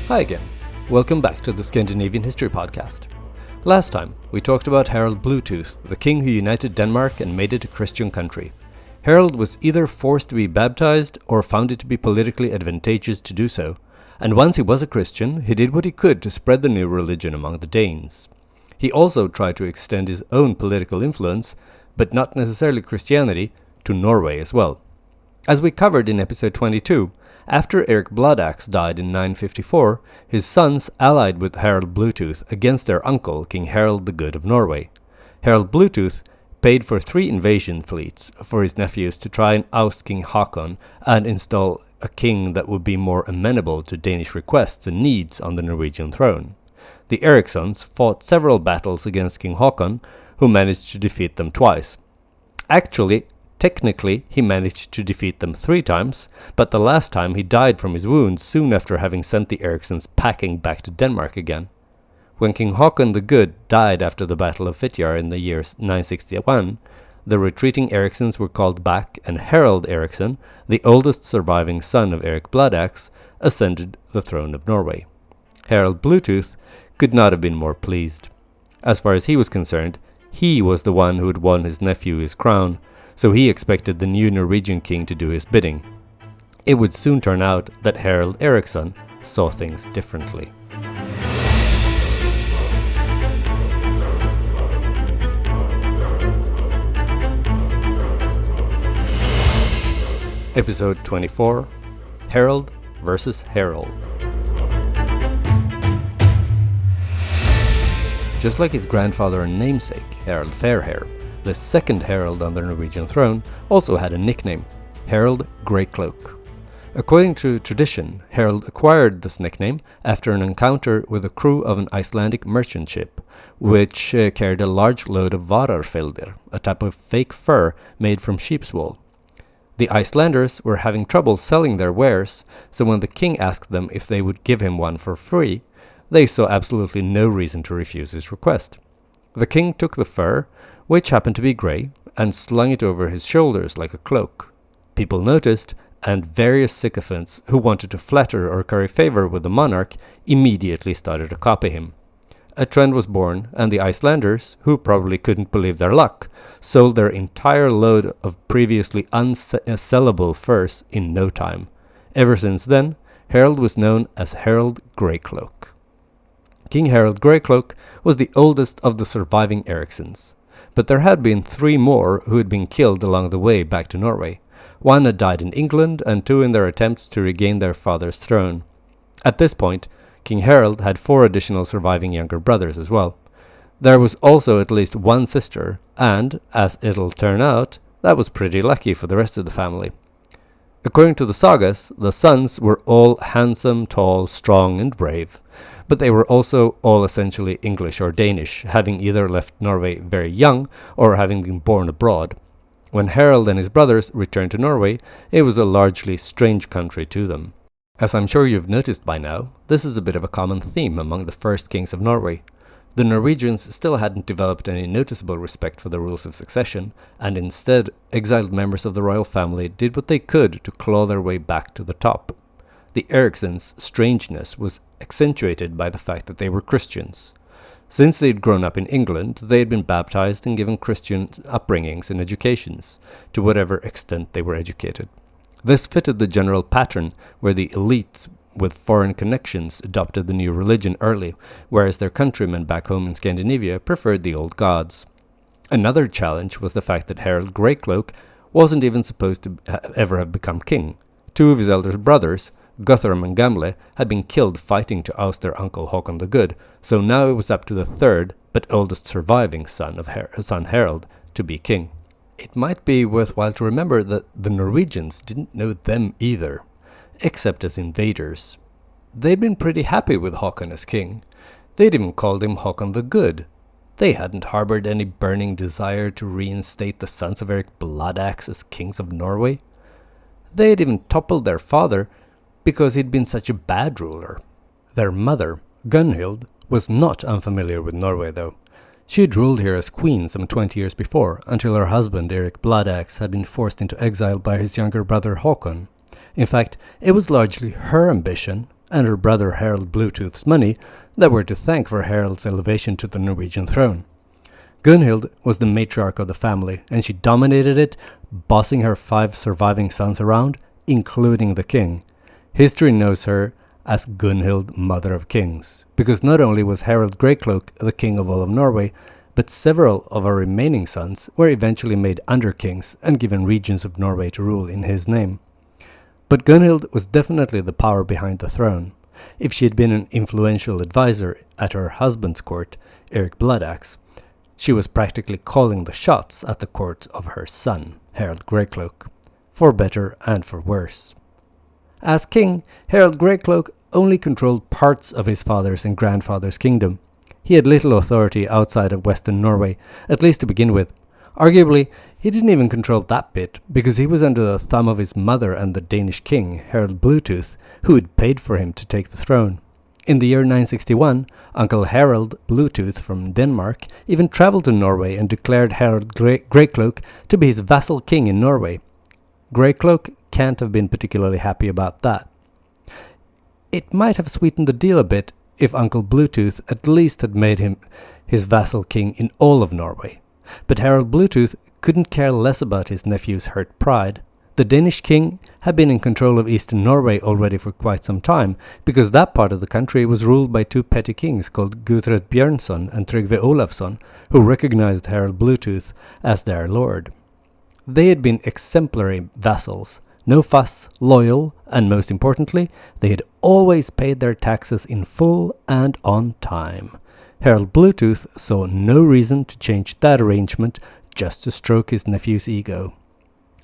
Hi again. Welcome back to the Scandinavian History Podcast. Last time, we talked about Harald Bluetooth, the king who united Denmark and made it a Christian country. Harald was either forced to be baptized or found it to be politically advantageous to do so, and once he was a Christian, he did what he could to spread the new religion among the Danes. He also tried to extend his own political influence, but not necessarily Christianity, to Norway as well. As we covered in episode 22, after Eric Bloodaxe died in 954, his sons allied with Harald Bluetooth against their uncle, King Harald the Good of Norway. Harald Bluetooth paid for 3 invasion fleets for his nephews to try and oust King Haakon and install a king that would be more amenable to Danish requests and needs on the Norwegian throne. The Ericssons fought several battles against King Haakon, who managed to defeat them twice. Actually, technically, he managed to defeat them 3 times, but the last time he died from his wounds soon after having sent the Ericssons packing back to Denmark again. When King Haakon the Good died after the Battle of Fitjar in the year 961, the retreating Ericssons were called back, and Harald Ericsson, the oldest surviving son of Eric Bloodaxe, ascended the throne of Norway. Harald Bluetooth could not have been more pleased. As far as he was concerned, he was the one who had won his nephew his crown, so he expected the new Norwegian king to do his bidding. It would soon turn out that Harald Ericsson saw things differently. Episode 24, Harald versus Harald. Just like his grandfather and namesake, Harald Fairhair, the second Harald on the Norwegian throne also had a nickname, Harald Greycloak. According to tradition, Harald acquired this nickname after an encounter with the crew of an Icelandic merchant ship, which carried a large load of vararfeldir, a type of fake fur made from sheep's wool. The Icelanders were having trouble selling their wares, so when the king asked them if they would give him one for free, they saw absolutely no reason to refuse his request. The king took the fur, which happened to be grey, and slung it over his shoulders like a cloak. People noticed, and various sycophants who wanted to flatter or curry favour with the monarch immediately started to copy him. A trend was born, and the Icelanders, who probably couldn't believe their luck, sold their entire load of previously unsellable furs in no time. Ever since then, Harald was known as Harald Greycloak. King Harald Greycloak was the oldest of the surviving Ericssons, but there had been 3 more who had been killed along the way back to Norway. 1 had died in England, and 2 in their attempts to regain their father's throne. At this point, King Harald had 4 additional surviving younger brothers as well. There was also at least 1 sister, and, as it'll turn out, that was pretty lucky for the rest of the family. According to the sagas, the sons were all handsome, tall, strong, and brave, but they were also all essentially English or Danish, having either left Norway very young or having been born abroad. When Harald and his brothers returned to Norway, it was a largely strange country to them. As I'm sure you've noticed by now, this is a bit of a common theme among the first kings of Norway. The Norwegians still hadn't developed any noticeable respect for the rules of succession, and instead, exiled members of the royal family did what they could to claw their way back to the top. The Ericssons' strangeness was accentuated by the fact that they were Christians. Since they'd grown up in England, they had been baptized and given Christian upbringings and educations, to whatever extent they were educated. This fitted the general pattern where the elites with foreign connections adopted the new religion early, whereas their countrymen back home in Scandinavia preferred the old gods. Another challenge was the fact that Harald Greycloak wasn't even supposed to ever have become king. 2 of his elder brothers, Guthrum and Gamle, had been killed fighting to oust their uncle Haakon the Good, so now it was up to the 3rd but oldest surviving son of Harald to be king. It might be worthwhile to remember that the Norwegians didn't know them either, except as invaders. They'd been pretty happy with Haakon as king. They'd even called him Haakon the Good. They hadn't harbored any burning desire to reinstate the sons of Eric Bloodaxe as kings of Norway. They had even toppled their father because he'd been such a bad ruler. Their mother, Gunhild, was not unfamiliar with Norway though. She had ruled here as queen some 20 years before, until her husband Eric Bloodaxe had been forced into exile by his younger brother Haakon. In fact, it was largely her ambition, and her brother Harald Bluetooth's money that were to thank for Harald's elevation to the Norwegian throne. Gunhild was the matriarch of the family, and she dominated it, bossing her 5 surviving sons around, including the king. History knows her as Gunhild, Mother of Kings, because not only was Harald Greycloak the king of all of Norway, but several of her remaining sons were eventually made under-kings and given regions of Norway to rule in his name. But Gunhild was definitely the power behind the throne. If she had been an influential advisor at her husband's court, Eric Bloodaxe, she was practically calling the shots at the court of her son, Harald Greycloak, for better and for worse. As king, Harald Greycloak only controlled parts of his father's and grandfather's kingdom. He had little authority outside of Western Norway, at least to begin with. Arguably, he didn't even control that bit, because he was under the thumb of his mother and the Danish king, Harald Bluetooth, who had paid for him to take the throne. In the year 961, Uncle Harald Bluetooth from Denmark even travelled to Norway and declared Harald Greycloak to be his vassal king in Norway. Greycloak can't have been particularly happy about that. It might have sweetened the deal a bit if Uncle Bluetooth at least had made him his vassal king in all of Norway. But Harald Bluetooth couldn't care less about his nephew's hurt pride. The Danish king had been in control of eastern Norway already for quite some time, because that part of the country was ruled by 2 petty kings called Gudred Björnsson and Tryggve Olafsson, who recognized Harald Bluetooth as their lord. They had been exemplary vassals, no fuss, loyal, and most importantly, they had always paid their taxes in full and on time. Harald Bluetooth saw no reason to change that arrangement just to stroke his nephew's ego.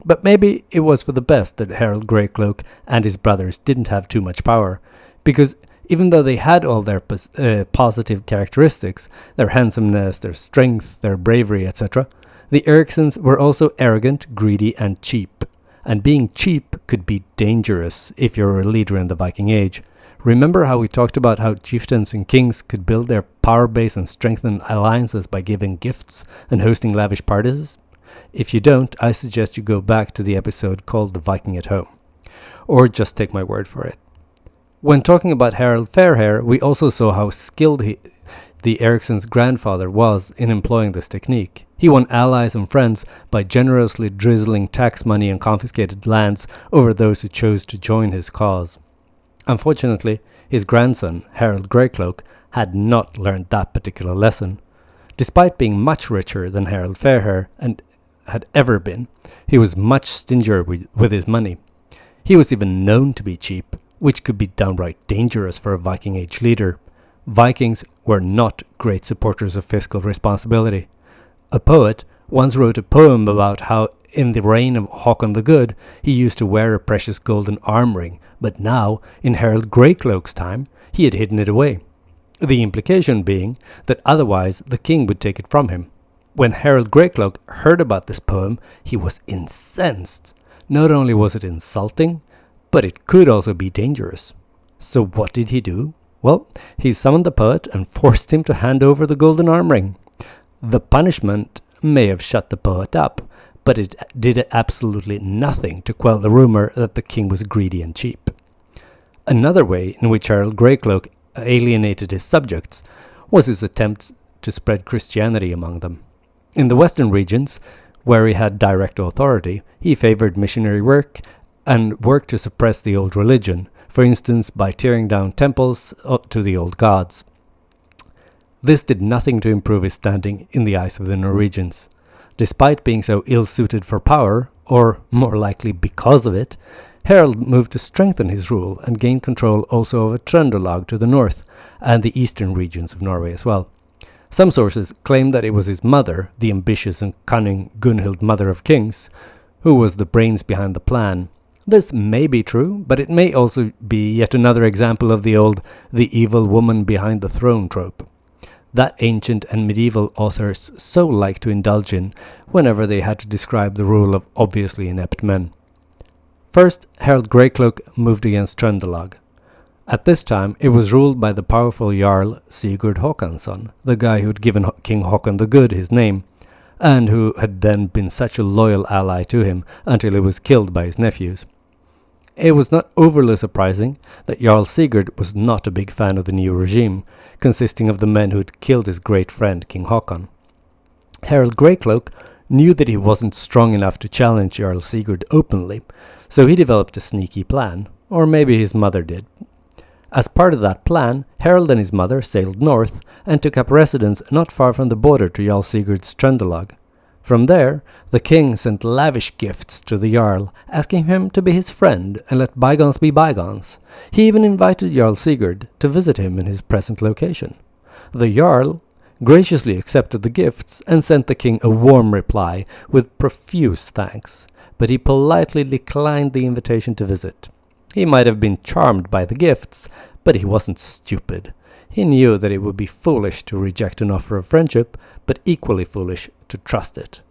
But maybe it was for the best that Harald Greycloak and his brothers didn't have too much power, because even though they had all their positive characteristics, their handsomeness, their strength, their bravery, etc., the Eriksons were also arrogant, greedy, and cheap. And being cheap could be dangerous if you're a leader in the Viking Age. Remember how we talked about how chieftains and kings could build their power base and strengthen alliances by giving gifts and hosting lavish parties? If you don't, I suggest you go back to the episode called The Viking at Home. Or just take my word for it. When talking about Harald Fairhair, we also saw how skilled the Eriksson's grandfather was in employing this technique. He won allies and friends by generously drizzling tax money and confiscated lands over those who chose to join his cause. Unfortunately, his grandson, Harald Greycloak, had not learned that particular lesson. Despite being much richer than Harald Fairhair and had ever been, he was much stingier with his money. He was even known to be cheap, which could be downright dangerous for a Viking Age leader. Vikings were not great supporters of fiscal responsibility. A poet once wrote a poem about how in the reign of Håkon the Good he used to wear a precious golden arm ring, but now, in Harald Greycloak's time, he had hidden it away. The implication being that otherwise the king would take it from him. When Harald Greycloak heard about this poem, he was incensed. Not only was it insulting, but it could also be dangerous. So what did he do? Well, he summoned the poet and forced him to hand over the golden arm ring. The punishment may have shut the poet up, but it did absolutely nothing to quell the rumor that the king was greedy and cheap. Another way in which Harald Greycloak alienated his subjects was his attempt to spread Christianity among them. In the western regions, where he had direct authority, he favored missionary work and worked to suppress the old religion, for instance by tearing down temples to the old gods. This did nothing to improve his standing in the eyes of the Norwegians. Despite being so ill-suited for power, or more likely because of it, Harald moved to strengthen his rule and gain control also over Trøndelag to the north, and the eastern regions of Norway as well. Some sources claim that it was his mother, the ambitious and cunning Gunhild, Mother of Kings, who was the brains behind the plan. This may be true, but it may also be yet another example of the old "the evil woman behind the throne" trope that ancient and medieval authors so like to indulge in whenever they had to describe the rule of obviously inept men. First, Harald Greycloak moved against Trøndelag. At this time, it was ruled by the powerful Jarl Sigurd Håkonsson, the guy who'd given King Håkon the Good his name, and who had then been such a loyal ally to him until he was killed by his nephews. It was not overly surprising that Jarl Sigurd was not a big fan of the new regime, consisting of the men who had killed his great friend King Håkon. Harald Greycloak knew that he wasn't strong enough to challenge Jarl Sigurd openly, so he developed a sneaky plan, or maybe his mother did. As part of that plan, Harald and his mother sailed north and took up residence not far from the border to Jarl Sigurd's Trøndelag. From there, the king sent lavish gifts to the Jarl, asking him to be his friend and let bygones be bygones. He even invited Jarl Sigurd to visit him in his present location. The Jarl graciously accepted the gifts and sent the king a warm reply with profuse thanks, but he politely declined the invitation to visit. He might have been charmed by the gifts, but he wasn't stupid. He knew that it would be foolish to reject an offer of friendship, but equally foolish to trust it.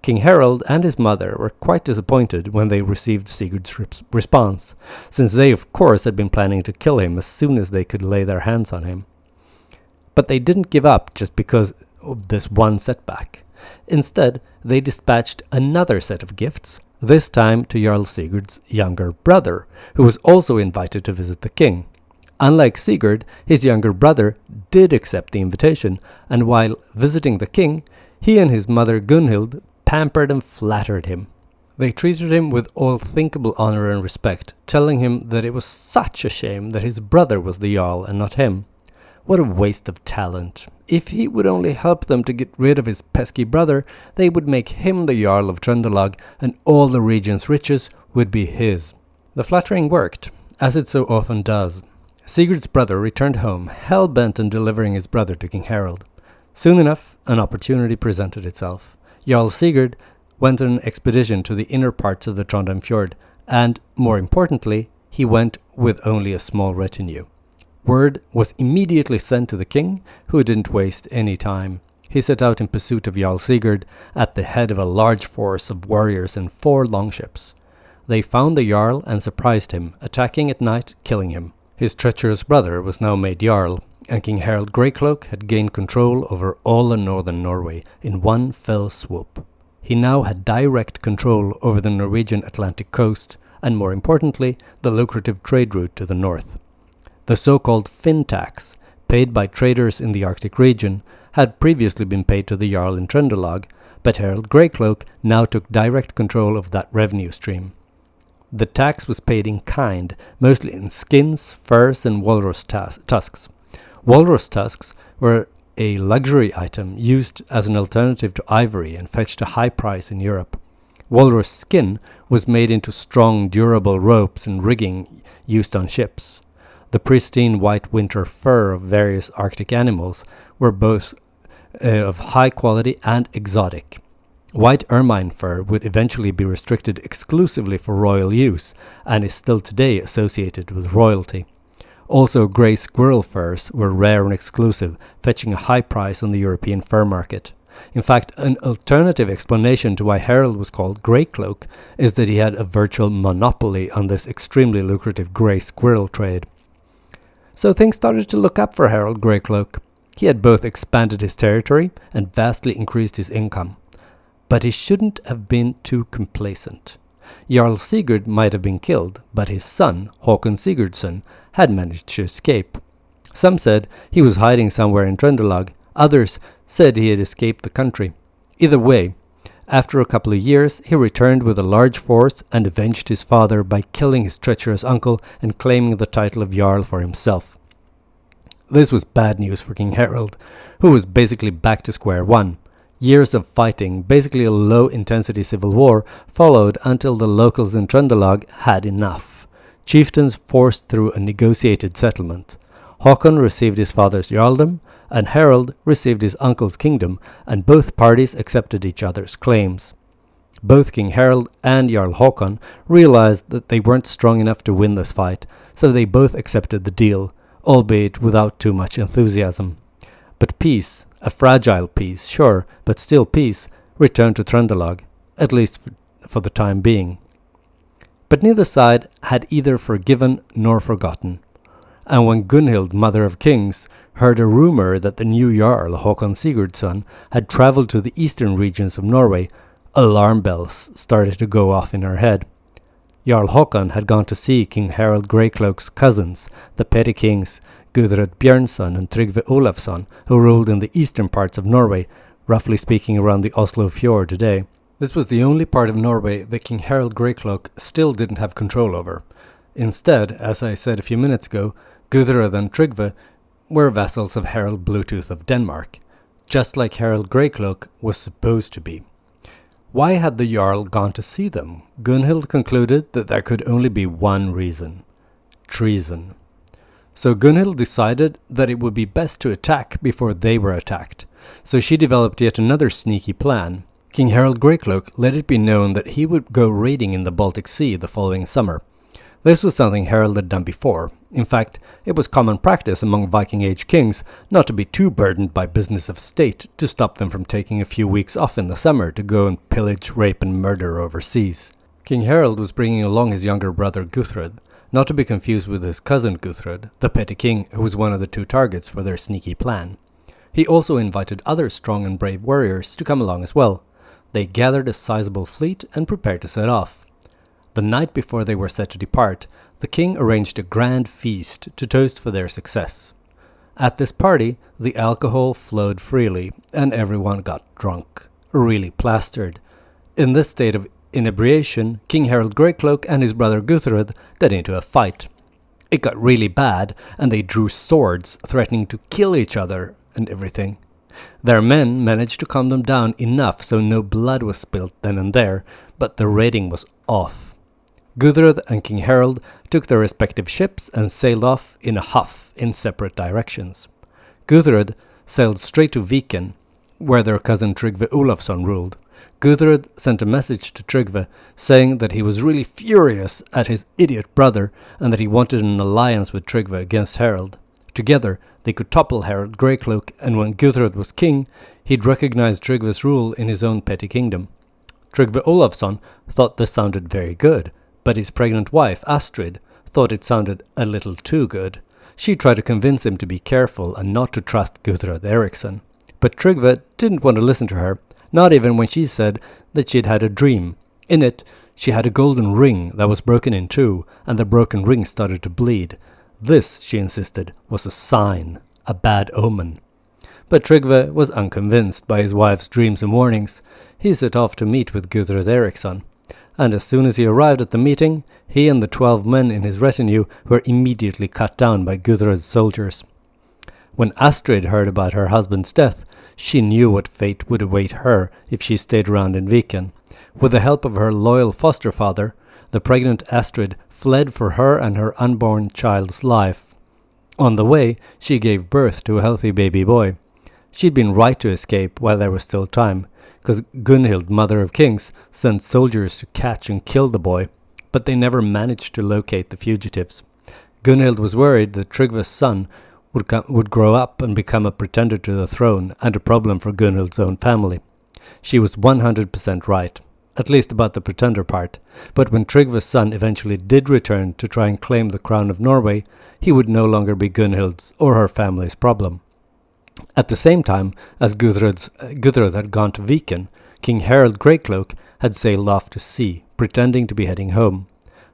King Harald and his mother were quite disappointed when they received Sigurd's response, since they of course had been planning to kill him as soon as they could lay their hands on him. But they didn't give up just because of this one setback. Instead, they dispatched another set of gifts, this time to Jarl Sigurd's younger brother, who was also invited to visit the king. Unlike Sigurd, his younger brother did accept the invitation, and while visiting the king, he and his mother Gunhild pampered and flattered him. They treated him with all thinkable honor and respect, telling him that it was such a shame that his brother was the Jarl and not him. What a waste of talent. If he would only help them to get rid of his pesky brother, they would make him the Jarl of Trøndelag, and all the region's riches would be his. The flattering worked, as it so often does. Sigurd's brother returned home, hell-bent on delivering his brother to King Harald. Soon enough, an opportunity presented itself. Jarl Sigurd went on an expedition to the inner parts of the Trondheim fjord, and, more importantly, he went with only a small retinue. Word was immediately sent to the king, who didn't waste any time. He set out in pursuit of Jarl Sigurd at the head of a large force of warriors and 4 longships. They found the Jarl and surprised him, attacking at night, killing him. His treacherous brother was now made Jarl, and King Harald Greycloak had gained control over all of northern Norway in one fell swoop. He now had direct control over the Norwegian Atlantic coast, and more importantly, the lucrative trade route to the north. The so-called Finn tax, paid by traders in the Arctic region, had previously been paid to the Jarl in Trøndelag, but Harald Greycloak now took direct control of that revenue stream. The tax was paid in kind, mostly in skins, furs and walrus tusks. Walrus tusks were a luxury item used as an alternative to ivory and fetched a high price in Europe. Walrus skin was made into strong, durable ropes and rigging used on ships. The pristine white winter fur of various Arctic animals were both of high quality and exotic. White ermine fur would eventually be restricted exclusively for royal use, and is still today associated with royalty. Also, grey squirrel furs were rare and exclusive, fetching a high price on the European fur market. In fact, an alternative explanation to why Harald was called Greycloak is that he had a virtual monopoly on this extremely lucrative grey squirrel trade. So things started to look up for Harald Greycloak. He had both expanded his territory and vastly increased his income. But he shouldn't have been too complacent. Jarl Sigurd might have been killed, but his son, Håkon Sigurdsson, had managed to escape. Some said he was hiding somewhere in Trøndelag, others said he had escaped the country. Either way, after a couple of years, he returned with a large force and avenged his father by killing his treacherous uncle and claiming the title of Jarl for himself. This was bad news for King Harald, who was basically back to square one. Years of fighting, basically a low-intensity civil war, followed until the locals in Trøndelag had enough. Chieftains forced through a negotiated settlement. Håkon received his father's jarldom, and Harald received his uncle's kingdom, and both parties accepted each other's claims. Both King Harald and Jarl Håkon realized that they weren't strong enough to win this fight, so they both accepted the deal, albeit without too much enthusiasm. But peace, a fragile peace, sure, but still peace, returned to Trøndelag, at least for the time being. But neither side had either forgiven nor forgotten. And when Gunhild, mother of kings, heard a rumor that the new Jarl, Håkon Sigurdsson, had travelled to the eastern regions of Norway, alarm bells started to go off in her head. Jarl Håkon had gone to see King Harald Greycloak's cousins, the petty kings Gudrod Björnsson and Tryggve Olafsson, who ruled in the eastern parts of Norway, roughly speaking around the Oslo fjord today. This was the only part of Norway that King Harald Greycloak still didn't have control over. Instead, as I said a few minutes ago, Gudrod and Tryggve were vassals of Harald Bluetooth of Denmark, just like Harald Greycloak was supposed to be. Why had the Jarl gone to see them? Gunhild concluded that there could only be one reason: treason. So Gunhild decided that it would be best to attack before they were attacked. So she developed yet another sneaky plan. King Harald Greycloak let it be known that he would go raiding in the Baltic Sea the following summer. This was something Harald had done before. In fact, it was common practice among Viking Age kings not to be too burdened by business of state to stop them from taking a few weeks off in the summer to go and pillage, rape and murder overseas. King Harald was bringing along his younger brother Guthrud, not to be confused with his cousin Guthrud, the petty king who was one of the two targets for their sneaky plan. He also invited other strong and brave warriors to come along as well. They gathered a sizable fleet and prepared to set off. The night before they were set to depart, the king arranged a grand feast to toast for their success. At this party, the alcohol flowed freely, and everyone got drunk, really plastered. In this state of inebriation, King Harald Greycloak and his brother Guthrud got into a fight. It got really bad, and they drew swords, threatening to kill each other and everything. Their men managed to calm them down enough so no blood was spilt then and there, but the raiding was off. Guthrud and King Harald took their respective ships and sailed off in a huff in separate directions. Guthrud sailed straight to Viken, where their cousin Tryggve Olafsson ruled. Guthrud sent a message to Tryggve saying that he was really furious at his idiot brother and that he wanted an alliance with Tryggve against Harald. Together, they could topple Harald Greycloak, and when Guthrud was king, he'd recognize Tryggve's rule in his own petty kingdom. Tryggve Olafsson thought this sounded very good, but his pregnant wife, Astrid, thought it sounded a little too good. She tried to convince him to be careful and not to trust Gudrod Eriksson. But Tryggve didn't want to listen to her, not even when she said that she'd had a dream. In it, she had a golden ring that was broken in two, and the broken ring started to bleed. This, she insisted, was a sign, a bad omen. But Tryggve was unconvinced by his wife's dreams and warnings. He set off to meet with Gudrod Eriksson. And as soon as he arrived at the meeting, he and the 12 men in his retinue were immediately cut down by Gudrod's soldiers. When Astrid heard about her husband's death, she knew what fate would await her if she stayed around in Viken. With the help of her loyal foster father, the pregnant Astrid fled for her and her unborn child's life. On the way, she gave birth to a healthy baby boy. She'd been right to escape while there was still time, because Gunhild, Mother of Kings, sent soldiers to catch and kill the boy, but they never managed to locate the fugitives. Gunhild was worried that Tryggve's son would grow up and become a pretender to the throne and a problem for Gunhild's own family. She was 100% right, at least about the pretender part, but when Tryggve's son eventually did return to try and claim the crown of Norway, he would no longer be Gunhild's or her family's problem. At the same time as Gudrod had gone to Viken, King Harald Greycloak had sailed off to sea, pretending to be heading home.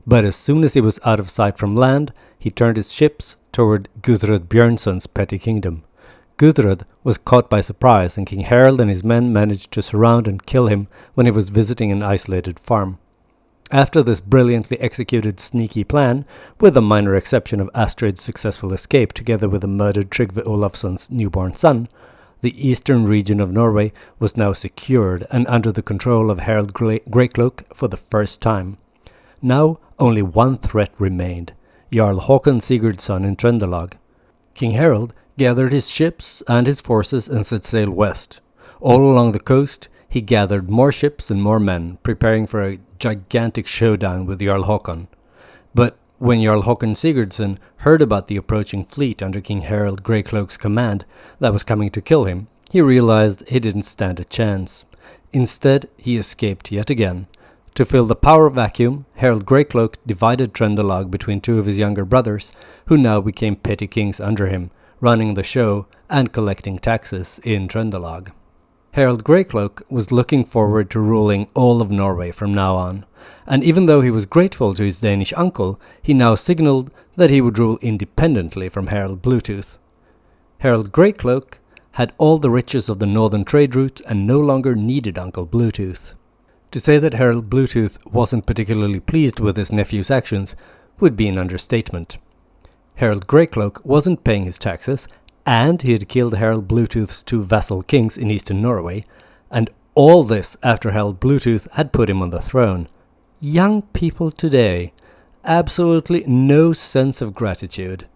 But as soon as he was out of sight from land, he turned his ships toward Gudrod Björnsson's petty kingdom. Gudrod was caught by surprise, and King Harald and his men managed to surround and kill him when he was visiting an isolated farm. After this brilliantly executed sneaky plan, with the minor exception of Astrid's successful escape together with the murdered Tryggve Olafsson's newborn son, the eastern region of Norway was now secured and under the control of Harald Greycloak for the first time. Now only one threat remained: Jarl Håkon Sigurdsson in Trøndelag. King Harald gathered his ships and his forces and set sail west. All along the coast, he gathered more ships and more men, preparing for a gigantic showdown with Jarl Håkon. But when Jarl Håkon Sigurdsson heard about the approaching fleet under King Harald Greycloak's command that was coming to kill him, he realized he didn't stand a chance. Instead, he escaped yet again. To fill the power vacuum, Harald Greycloak divided Trøndelag between two of his younger brothers, who now became petty kings under him, running the show and collecting taxes in Trøndelag. Harald Greycloak was looking forward to ruling all of Norway from now on, and even though he was grateful to his Danish uncle, he now signalled that he would rule independently from Harald Bluetooth. Harald Greycloak had all the riches of the northern trade route and no longer needed Uncle Bluetooth. To say that Harald Bluetooth wasn't particularly pleased with his nephew's actions would be an understatement. Harald Greycloak wasn't paying his taxes, and he had killed Harald Bluetooth's 2 vassal kings in eastern Norway, and all this after Harald Bluetooth had put him on the throne. Young people today, absolutely no sense of gratitude.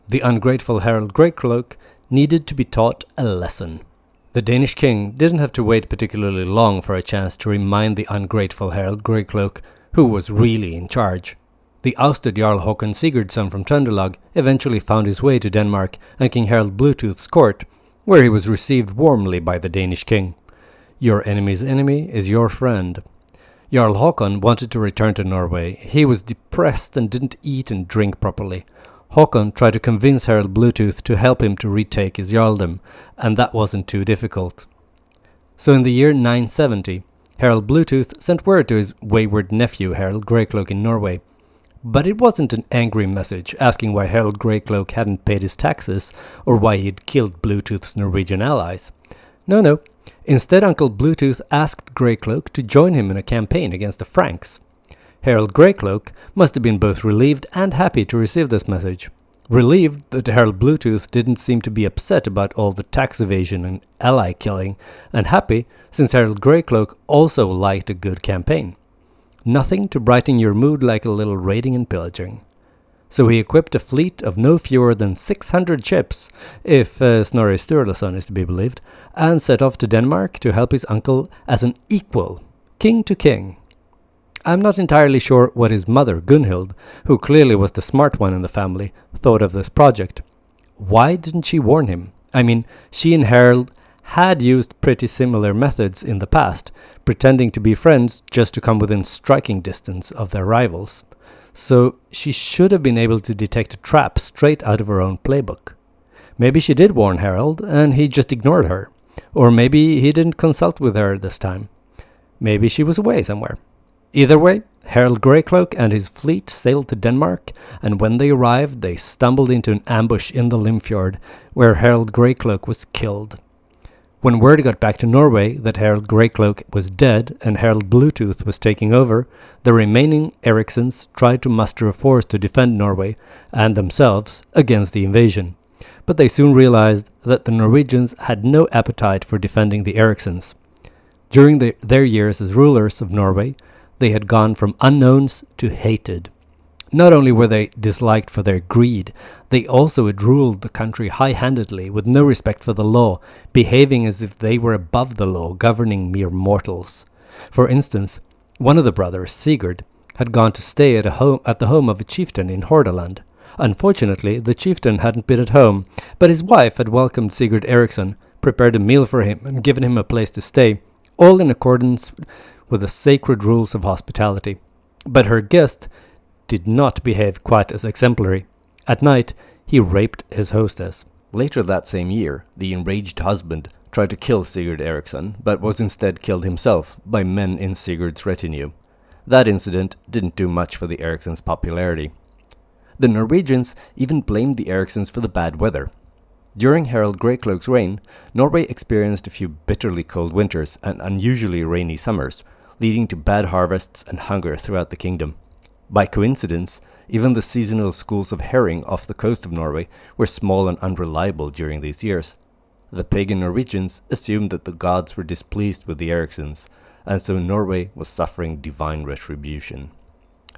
The ungrateful Harald Greycloak needed to be taught a lesson. The Danish king didn't have to wait particularly long for a chance to remind the ungrateful Harald Greycloak who was really in charge. The ousted Jarl Håkon Sigurdsson from Trøndelag eventually found his way to Denmark and King Harald Bluetooth's court, where he was received warmly by the Danish king. Your enemy's enemy is your friend. Jarl Håkon wanted to return to Norway. He was depressed and didn't eat and drink properly. Håkon tried to convince Harald Bluetooth to help him to retake his jarldom, and that wasn't too difficult. So in the year 970, Harald Bluetooth sent word to his wayward nephew Harald Greycloak in Norway. But it wasn't an angry message asking why Harald Greycloak hadn't paid his taxes or why he had killed Bluetooth's Norwegian allies. No. Instead, Uncle Bluetooth asked Greycloak to join him in a campaign against the Franks. Harald Greycloak must have been both relieved and happy to receive this message. Relieved that Harald Bluetooth didn't seem to be upset about all the tax evasion and ally killing, and happy since Harald Greycloak also liked a good campaign. Nothing to brighten your mood like a little raiding and pillaging. So he equipped a fleet of no fewer than 600 ships, if Snorri Sturluson is to be believed, and set off to Denmark to help his uncle as an equal, king to king. I'm not entirely sure what his mother, Gunhild, who clearly was the smart one in the family, thought of this project. Why didn't she warn him? I mean, she and Harald had used pretty similar methods in the past, pretending to be friends just to come within striking distance of their rivals. So she should have been able to detect a trap straight out of her own playbook. Maybe she did warn Harald and he just ignored her. Or maybe he didn't consult with her this time. Maybe she was away somewhere. Either way, Harald Greycloak and his fleet sailed to Denmark, and when they arrived, they stumbled into an ambush in the Limfjord, where Harald Greycloak was killed. When word got back to Norway that Harald Greycloak was dead and Harald Bluetooth was taking over, the remaining Ericssons tried to muster a force to defend Norway and themselves against the invasion. But they soon realized that the Norwegians had no appetite for defending the Ericssons. During their years as rulers of Norway, they had gone from unknowns to hated. Not only were they disliked for their greed, they also had ruled the country high-handedly with no respect for the law, behaving as if they were above the law, governing mere mortals. For instance, one of the brothers, Sigurd, had gone to stay at the home of a chieftain in Hordaland. Unfortunately, the chieftain hadn't been at home, but his wife had welcomed Sigurd Eriksson, prepared a meal for him, and given him a place to stay, all in accordance with the sacred rules of hospitality. But her guest did not behave quite as exemplary. At night, he raped his hostess. Later that same year, the enraged husband tried to kill Sigurd Eriksson, but was instead killed himself by men in Sigurd's retinue. That incident didn't do much for the Ericssons' popularity. The Norwegians even blamed the Ericssons for the bad weather. During Harald Greycloak's reign, Norway experienced a few bitterly cold winters and unusually rainy summers, leading to bad harvests and hunger throughout the kingdom. By coincidence, even the seasonal schools of herring off the coast of Norway were small and unreliable during these years. The pagan Norwegians assumed that the gods were displeased with the Ericssons, and so Norway was suffering divine retribution.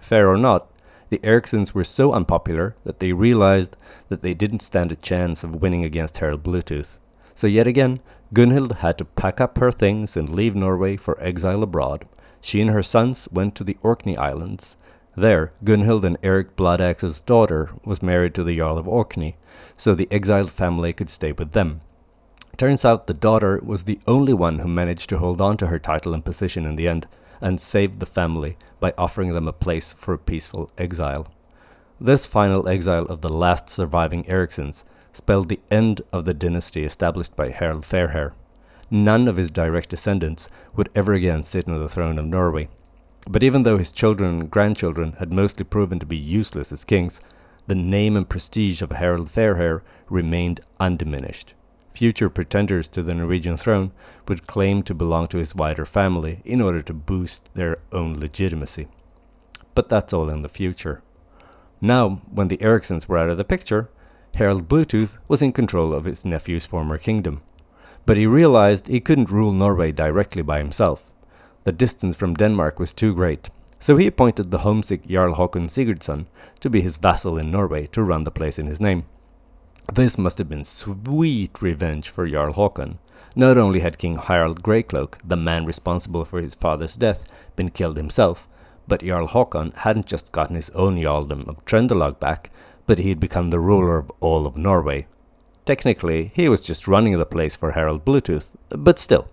Fair or not, the Ericssons were so unpopular that they realized that they didn't stand a chance of winning against Harald Bluetooth. So yet again, Gunhild had to pack up her things and leave Norway for exile abroad. She and her sons went to the Orkney Islands. There, Gunhild and Eric Bloodaxe's daughter was married to the Jarl of Orkney, so the exiled family could stay with them. Turns out the daughter was the only one who managed to hold on to her title and position in the end, and saved the family by offering them a place for a peaceful exile. This final exile of the last surviving Ericssons spelled the end of the dynasty established by Harald Fairhair. None of his direct descendants would ever again sit on the throne of Norway. But even though his children and grandchildren had mostly proven to be useless as kings, the name and prestige of Harald Fairhair remained undiminished. Future pretenders to the Norwegian throne would claim to belong to his wider family in order to boost their own legitimacy. But that's all in the future. Now, when the Ericssons were out of the picture, Harald Bluetooth was in control of his nephew's former kingdom. But he realized he couldn't rule Norway directly by himself. The distance from Denmark was too great, so he appointed the homesick Jarl Håkon Sigurdsson to be his vassal in Norway to run the place in his name. This must have been sweet revenge for Jarl Håkon. Not only had King Harald Greycloak, the man responsible for his father's death, been killed himself, but Jarl Håkon hadn't just gotten his own jarldom of Trøndelag back, but he had become the ruler of all of Norway. Technically, he was just running the place for Harald Bluetooth, but still.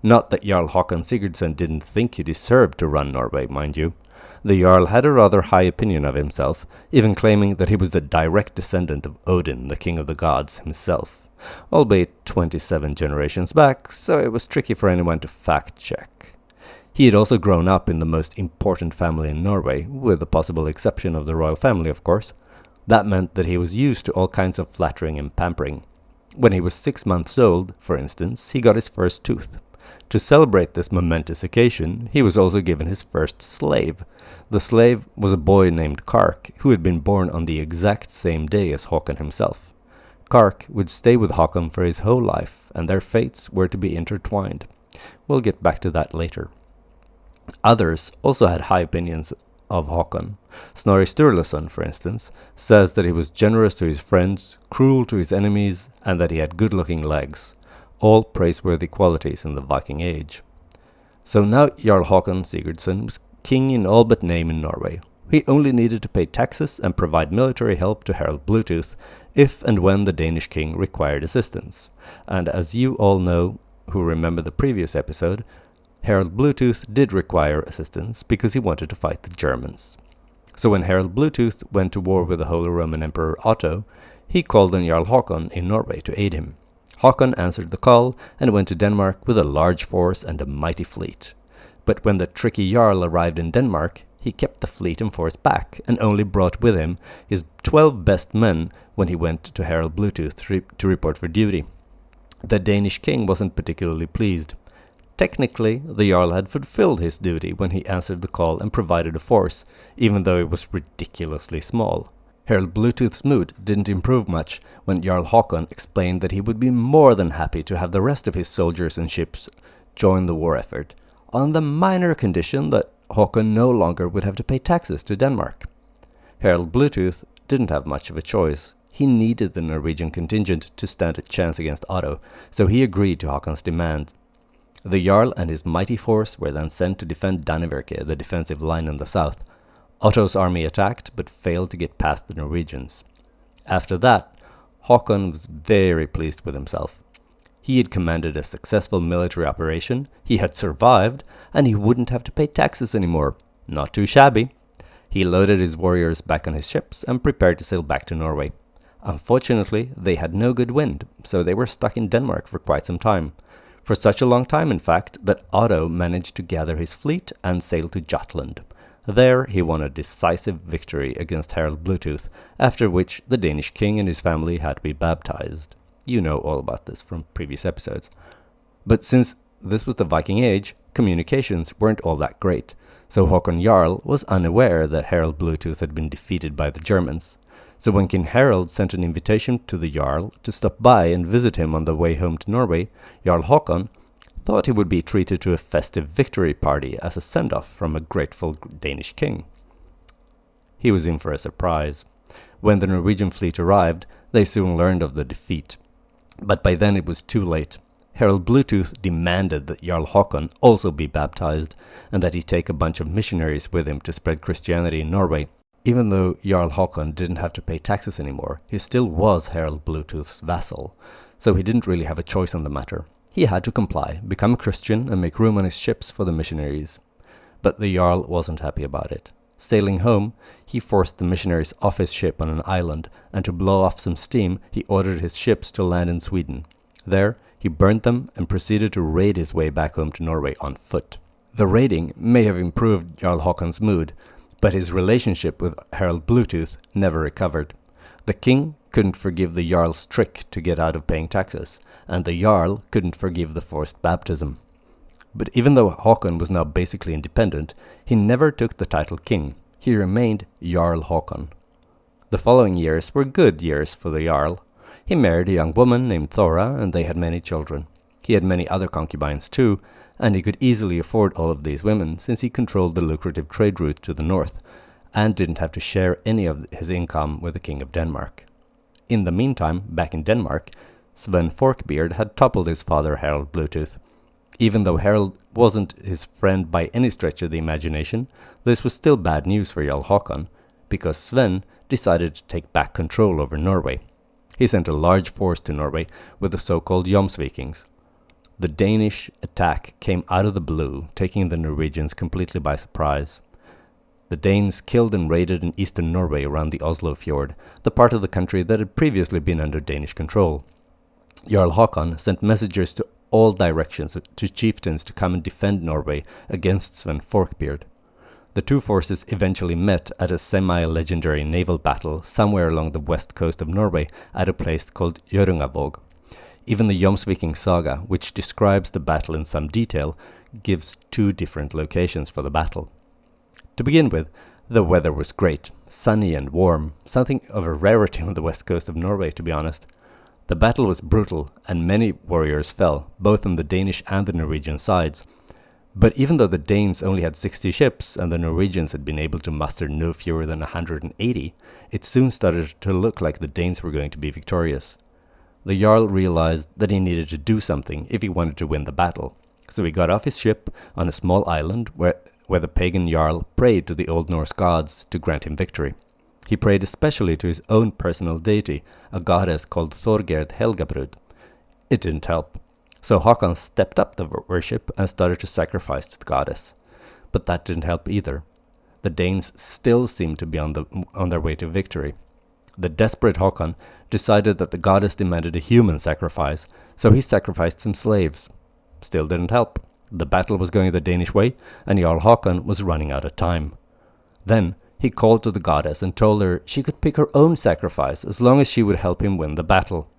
Not that Jarl Håkon Sigurdsson didn't think he deserved to run Norway, mind you. The Jarl had a rather high opinion of himself, even claiming that he was the direct descendant of Odin, the king of the gods, himself, albeit 27 generations back, so it was tricky for anyone to fact-check. He had also grown up in the most important family in Norway, with the possible exception of the royal family, of course. That meant that he was used to all kinds of flattering and pampering. When he was 6 months old, for instance, he got his first tooth. To celebrate this momentous occasion, he was also given his first slave. The slave was a boy named Kark, who had been born on the exact same day as Håkon himself. Kark would stay with Håkon for his whole life, and their fates were to be intertwined. We'll get back to that later. Others also had high opinions of Håkon. Snorri Sturluson, for instance, says that he was generous to his friends, cruel to his enemies, and that he had good-looking legs. All praiseworthy qualities in the Viking Age. So now Jarl Håkon Sigurdsson was king in all but name in Norway. He only needed to pay taxes and provide military help to Harald Bluetooth if and when the Danish king required assistance. And as you all know, who remember the previous episode, Harald Bluetooth did require assistance because he wanted to fight the Germans. So when Harald Bluetooth went to war with the Holy Roman Emperor Otto, he called on Jarl Håkon in Norway to aid him. Håkon answered the call and went to Denmark with a large force and a mighty fleet. But when the tricky Jarl arrived in Denmark, he kept the fleet and force back and only brought with him his 12 best men when he went to Harald Bluetooth to report for duty. The Danish king wasn't particularly pleased. Technically, the Jarl had fulfilled his duty when he answered the call and provided a force, even though it was ridiculously small. Harald Bluetooth's mood didn't improve much when Jarl Håkon explained that he would be more than happy to have the rest of his soldiers and ships join the war effort, on the minor condition that Håkon no longer would have to pay taxes to Denmark. Harald Bluetooth didn't have much of a choice. He needed the Norwegian contingent to stand a chance against Otto, so he agreed to Håkon's demand. The Jarl and his mighty force were then sent to defend Danevirke, the defensive line in the south. Otto's army attacked, but failed to get past the Norwegians. After that, Håkon was very pleased with himself. He had commanded a successful military operation, he had survived, and he wouldn't have to pay taxes anymore. Not too shabby. He loaded his warriors back on his ships and prepared to sail back to Norway. Unfortunately, they had no good wind, so they were stuck in Denmark for quite some time. For such a long time, in fact, that Otto managed to gather his fleet and sail to Jutland. There he won a decisive victory against Harald Bluetooth, after which the Danish king and his family had to be baptized. You know all about this from previous episodes. But since this was the Viking Age, communications weren't all that great, so Håkon Jarl was unaware that Harald Bluetooth had been defeated by the Germans. So when King Harald sent an invitation to the Jarl to stop by and visit him on the way home to Norway, Jarl Håkon thought he would be treated to a festive victory party as a send-off from a grateful Danish king. He was in for a surprise. When the Norwegian fleet arrived, they soon learned of the defeat. But by then it was too late. Harald Bluetooth demanded that Jarl Håkon also be baptized, and that he take a bunch of missionaries with him to spread Christianity in Norway. Even though Jarl Håkon didn't have to pay taxes anymore, he still was Harald Bluetooth's vassal, so he didn't really have a choice on the matter. He had to comply, become a Christian, and make room on his ships for the missionaries. But the Jarl wasn't happy about it. Sailing home, he forced the missionaries off his ship on an island, and to blow off some steam, he ordered his ships to land in Sweden. There, he burnt them and proceeded to raid his way back home to Norway on foot. The raiding may have improved Jarl Hakon's mood, but his relationship with Harald Bluetooth never recovered. The king couldn't forgive the Jarl's trick to get out of paying taxes, and the Jarl couldn't forgive the forced baptism. But even though Hakon was now basically independent, he never took the title king. He remained Jarl Hakon. The following years were good years for the Jarl. He married a young woman named Thora, and they had many children. He had many other concubines too, and he could easily afford all of these women since he controlled the lucrative trade route to the north, and didn't have to share any of his income with the King of Denmark. In the meantime, back in Denmark, Sven Forkbeard had toppled his father Harald Bluetooth. Even though Harald wasn't his friend by any stretch of the imagination, this was still bad news for Jarl Hakon, because Sven decided to take back control over Norway. He sent a large force to Norway with the so-called Jomsvikings. The Danish attack came out of the blue, taking the Norwegians completely by surprise. The Danes killed and raided in eastern Norway around the Oslo fjord, the part of the country that had previously been under Danish control. Jarl Hakon sent messengers to all directions to chieftains to come and defend Norway against Sven Forkbeard. The two forces eventually met at a semi-legendary naval battle somewhere along the west coast of Norway at a place called Hjørungavåg. Even the Jomsviking saga, which describes the battle in some detail, gives two different locations for the battle. To begin with, the weather was great, sunny and warm, something of a rarity on the west coast of Norway, to be honest. The battle was brutal, and many warriors fell, both on the Danish and the Norwegian sides. But even though the Danes only had 60 ships, and the Norwegians had been able to muster no fewer than 180, it soon started to look like the Danes were going to be victorious. The Jarl realized that he needed to do something if he wanted to win the battle, so he got off his ship on a small island where the pagan Jarl prayed to the Old Norse gods to grant him victory. He prayed especially to his own personal deity, a goddess called Thorgerd Helgabrud. It didn't help, so Hakon stepped up the worship and started to sacrifice to the goddess. But that didn't help either. The Danes still seemed to be on their way to victory. The desperate Hakon decided that the goddess demanded a human sacrifice, so he sacrificed some slaves. Still didn't help. The battle was going the Danish way, and Jarl Hakon was running out of time. Then he called to the goddess and told her she could pick her own sacrifice as long as she would help him win the battle.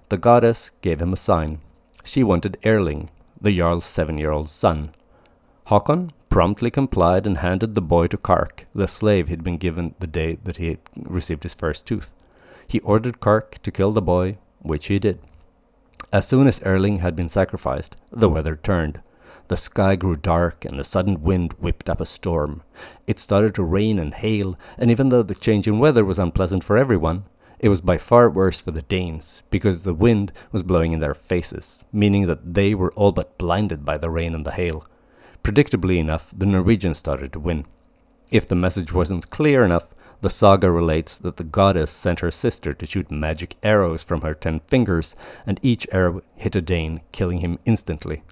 The goddess gave him a sign. She wanted Erling, the Jarl's 7-year-old son. Hakon promptly complied and handed the boy to Kark, the slave he'd been given the day that he had received his first tooth. He ordered Kark to kill the boy, which he did. As soon as Erling had been sacrificed, the weather turned. The sky grew dark and a sudden wind whipped up a storm. It started to rain and hail, and even though the change in weather was unpleasant for everyone, it was by far worse for the Danes, because the wind was blowing in their faces, meaning that they were all but blinded by the rain and the hail. Predictably enough, the Norwegians started to win. If the message wasn't clear enough, the saga relates that the goddess sent her sister to shoot magic arrows from her 10 fingers, and each arrow hit a Dane, killing him instantly.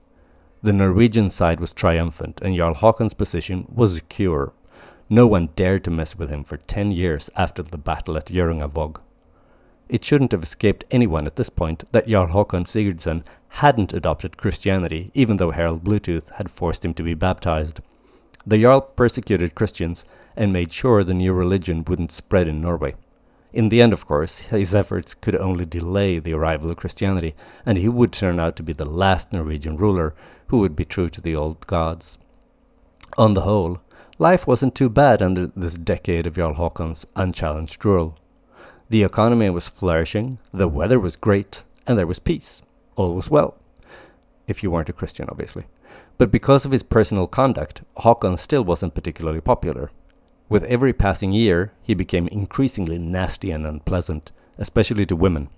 The Norwegian side was triumphant, and Jarl Hakon's position was secure. No one dared to mess with him for 10 years after the battle at Hjørungavåg. It shouldn't have escaped anyone at this point that Jarl Hakon Sigurdsson hadn't adopted Christianity, even though Harald Bluetooth had forced him to be baptized. The Jarl persecuted Christians and made sure the new religion wouldn't spread in Norway. In the end, of course, his efforts could only delay the arrival of Christianity, and he would turn out to be the last Norwegian ruler who would be true to the old gods. On the whole, life wasn't too bad under this decade of Jarl Hakon's unchallenged rule. The economy was flourishing, the weather was great, and there was peace. All was well. If you weren't a Christian, obviously. But because of his personal conduct, Hakon still wasn't particularly popular. With every passing year, he became increasingly nasty and unpleasant, especially to women.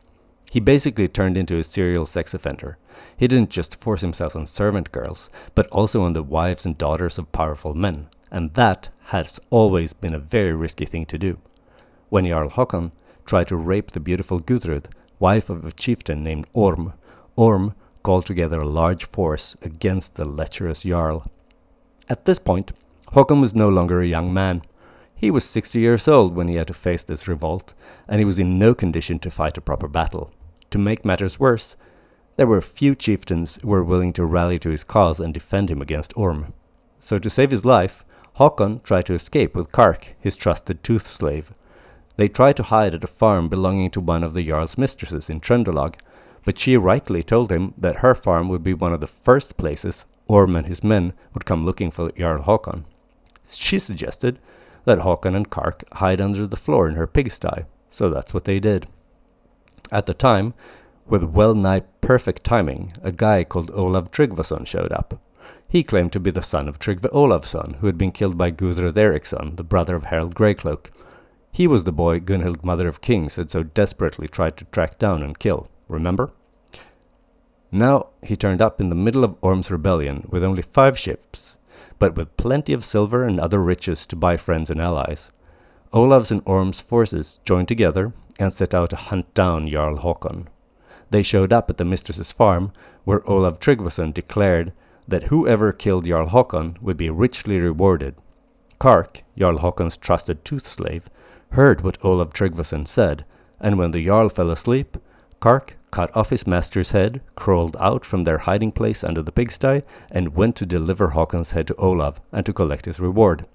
He basically turned into a serial sex offender. He didn't just force himself on servant girls, but also on the wives and daughters of powerful men, and that has always been a very risky thing to do. When Jarl Hakon tried to rape the beautiful Gudrud, wife of a chieftain named Orm called together a large force against the lecherous Jarl. At this point, Hakon was no longer a young man. He was 60 years old when he had to face this revolt, and he was in no condition to fight a proper battle. To make matters worse, there were few chieftains who were willing to rally to his cause and defend him against Orm. So to save his life, Håkon tried to escape with Kark, his trusted tooth slave. They tried to hide at a farm belonging to one of the Jarl's mistresses in Trøndelag, but she rightly told him that her farm would be one of the first places Orm and his men would come looking for Jarl Håkon. She suggested that Håkon and Kark hide under the floor in her pigsty, so that's what they did. At the time, with well-nigh perfect timing, a guy called Olav Tryggvason showed up. He claimed to be the son of Tryggve Olavsson, who had been killed by Gudrud Eriksson, the brother of Harald Greycloak. He was the boy Gunhild, Mother of Kings, had so desperately tried to track down and kill, remember? Now he turned up in the middle of Orm's rebellion with only 5 ships, but with plenty of silver and other riches to buy friends and allies. Olav's and Orm's forces joined together and set out to hunt down Jarl Håkon. They showed up at the mistress's farm, where Olav Tryggvason declared that whoever killed Jarl Håkon would be richly rewarded. Kark, Jarl Håkon's trusted tooth slave, heard what Olav Tryggvason said, and when the Jarl fell asleep, Kark cut off his master's head, crawled out from their hiding place under the pigsty, and went to deliver Håkon's head to Olav and to collect his reward.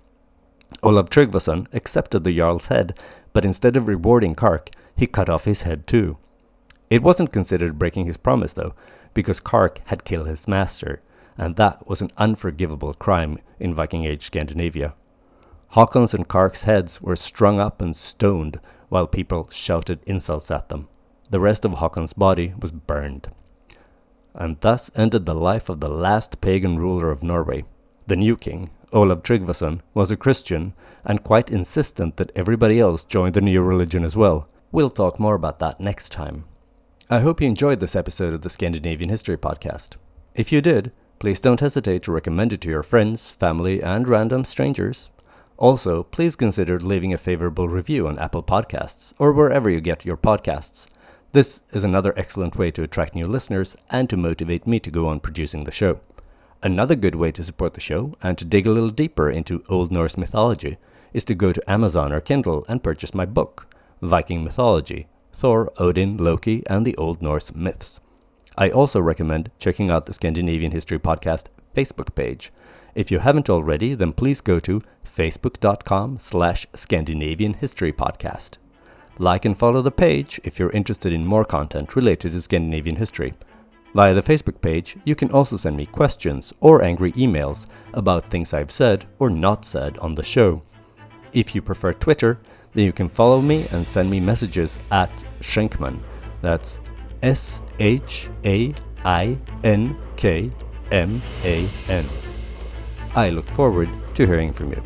Olav Tryggvason accepted the Jarl's head, but instead of rewarding Kark, he cut off his head too. It wasn't considered breaking his promise though, because Kark had killed his master, and that was an unforgivable crime in Viking Age Scandinavia. Håkon's and Kark's heads were strung up and stoned while people shouted insults at them. The rest of Håkon's body was burned. And thus ended the life of the last pagan ruler of Norway. The new king, Olav Tryggvason, was a Christian and quite insistent that everybody else joined the new religion as well. We'll talk more about that next time. I hope you enjoyed this episode of the Scandinavian History Podcast. If you did, please don't hesitate to recommend it to your friends, family, and random strangers. Also, please consider leaving a favorable review on Apple Podcasts or wherever you get your podcasts. This is another excellent way to attract new listeners and to motivate me to go on producing the show. Another good way to support the show and to dig a little deeper into Old Norse mythology is to go to Amazon or Kindle and purchase my book, Viking Mythology, Thor, Odin, Loki, and the Old Norse Myths. I also recommend checking out the Scandinavian History Podcast Facebook page. If you haven't already, then please go to facebook.com/Scandinavian History Podcast. Like and follow the page if you're interested in more content related to Scandinavian history. Via the Facebook page, you can also send me questions or angry emails about things I've said or not said on the show. If you prefer Twitter, then you can follow me and send me messages at Schenkman. That's SHAINKMAN. I look forward to hearing from you.